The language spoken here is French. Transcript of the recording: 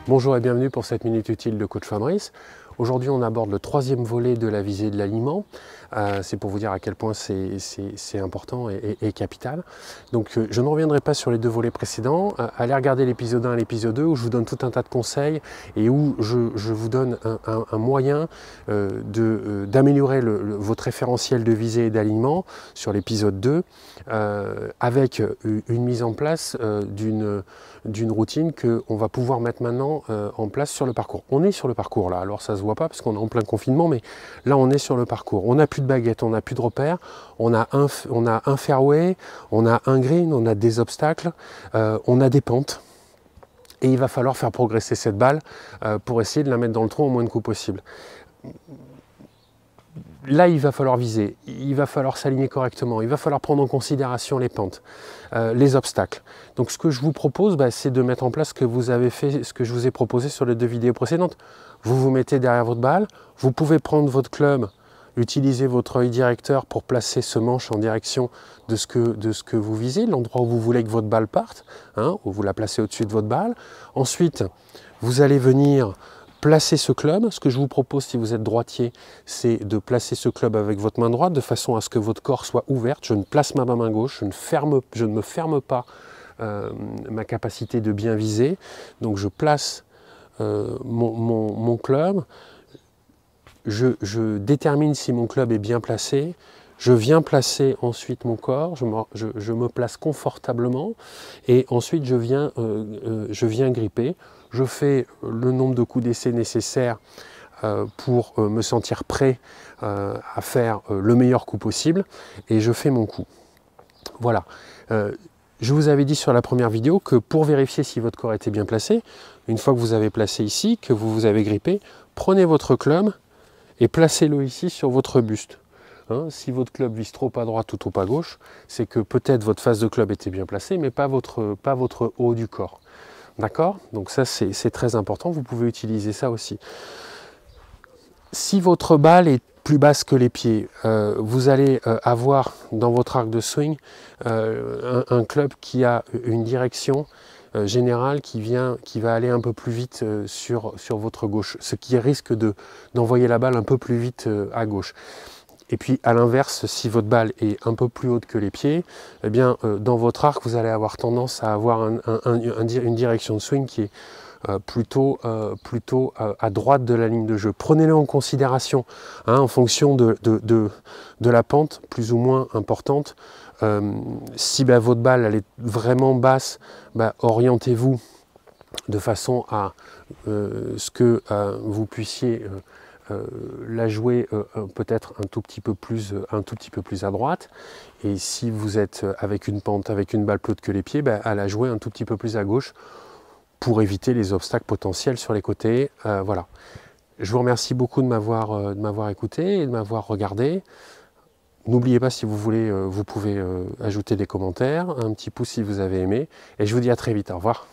Bonjour et bienvenue pour cette minute utile de coach Fabrice. Aujourd'hui on aborde le troisième volet de la visée de l'aliment. C'est pour vous dire à quel point c'est important et capital. Donc je ne reviendrai pas sur les deux volets précédents. Allez regarder l'épisode 1 et l'épisode 2 où je vous donne tout un tas de conseils et où je vous donne un moyen d'améliorer votre référentiel de visée et d'alignement sur l'épisode 2 avec une mise en place d'une routine qu'on va pouvoir mettre maintenant en place sur le parcours. On est sur le parcours là, alors ça se voit pas parce qu'on est en plein confinement, mais là on est sur le parcours. On n'a plus de baguette, on n'a plus de repères, on a un fairway, on a un green, on a des obstacles, on a des pentes. Et il va falloir faire progresser cette balle pour essayer de la mettre dans le trou au moins de coups possible. Là, il va falloir viser, il va falloir s'aligner correctement, il va falloir prendre en considération les pentes, les obstacles. Donc ce que je vous propose, c'est de mettre en place ce que vous avez fait, ce que je vous ai proposé sur les deux vidéos précédentes. Vous vous mettez derrière votre balle, vous pouvez prendre votre club, utiliser votre œil directeur pour placer ce manche en direction de ce que vous visez, l'endroit où vous voulez que votre balle parte, où vous la placez au-dessus de votre balle. Ensuite, vous allez venir placer ce club. Ce que je vous propose si vous êtes droitier, c'est de placer ce club avec votre main droite de façon à ce que votre corps soit ouverte. Je ne place ma main gauche, je ne me ferme pas ma capacité de bien viser. Donc je place mon club, je détermine si mon club est bien placé. Je viens placer ensuite mon corps, je me place confortablement et ensuite je viens gripper. Je fais le nombre de coups d'essai nécessaires pour me sentir prêt à faire le meilleur coup possible et je fais mon coup. Voilà. Je vous avais dit sur la première vidéo que pour vérifier si votre corps était bien placé, une fois que vous avez placé ici, que vous vous avez grippé, prenez votre club et placez-le ici sur votre buste. Si votre club vise trop à droite ou trop à gauche, c'est que peut-être votre face de club était bien placée, mais pas votre haut du corps. D'accord? Donc ça, c'est très important. Vous pouvez utiliser ça aussi. Si votre balle est plus basse que les pieds, vous allez avoir dans votre arc de swing un club qui a une direction générale qui va aller un peu plus vite sur votre gauche, ce qui risque d'envoyer la balle un peu plus vite à gauche. Et puis à l'inverse, si votre balle est un peu plus haute que les pieds, eh bien dans votre arc, vous allez avoir tendance à avoir une direction de swing qui est plutôt à droite de la ligne de jeu. Prenez-le en considération en fonction de la pente plus ou moins importante. Si votre balle elle est vraiment basse, orientez-vous de façon à ce que vous puissiez la jouer peut-être un tout petit peu plus à droite, et si vous êtes avec une pente, avec une balle plus haute que les pieds, à la jouer un tout petit peu plus à gauche pour éviter les obstacles potentiels sur les côtés. Voilà. Je vous remercie beaucoup de m'avoir écouté et de m'avoir regardé. N'oubliez pas, si vous voulez, vous pouvez ajouter des commentaires, un petit pouce si vous avez aimé, et je vous dis à très vite. Au revoir.